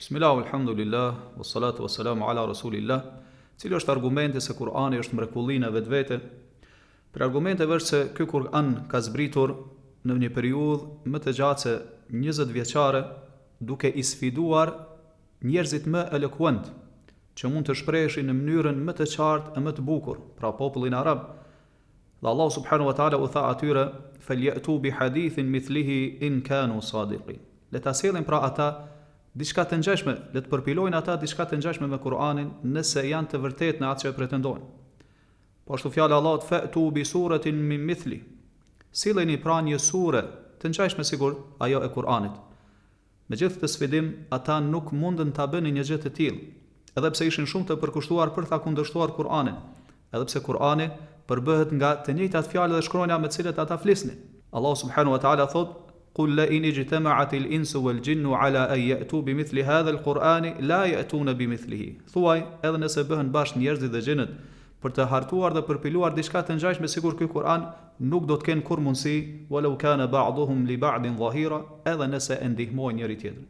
Bismillah, alhamdulillah, wassalatu wassalamu ala rasulillah. Cili është argumenti se Kur'ani është mrekulli në vetvete? Për argumenteve është se ky Kur'an ka zbritur në një periudhë më të gjatë se 20 vjeçare, duke i sfiduar njerëzit më elokuent, që mund të shpreheshin në mënyrën më të qartë e më të bukur, pra popullin arab. Dhe Allah subhanahu wa taala u tha atyre: "Falyatu bi hadithin mithlihi in kanu sadiqin." Le ta sjellin pra ata diçka të ngjashme, le të përpilojnë ata diçka të ngjashme me Kur'anin, nëse janë të vërtetë në atë që pretendojnë. Po ashtu fjala e Allahut: "Fa'tu bi suratin min mithli." Silleni pra një sure të ngjashme sigur ajo e Kur'anit. Me gjithë të sfidim, ata nuk mundën ta bënin një gjë të tillë, edhe pse ishin shumë të përkushtuar për ta kundërshtuar Kur'anin, edhe pse Kur'ani përbëhet nga të njëjtat fjalë dhe shkronja me të cilat ata flisnin. Allah subhanahu wa taala thotë: "Qul la in ijtama'atil insu wal jinnu ala an ya'tu bimithli hadha al-Qur'ani la ya'tuna bimithlihi." Thuaj, edhe nëse bëhen bashkë njerëzit dhe xhenët për të hartuar dhe përpiluar diçka të ngjashme sikur ky Kur'an, nuk do të kenë kur mundësi, walau kana ba'duhum li ba'din dhahira, edhe nëse e ndihmojnë njëri tjetrin.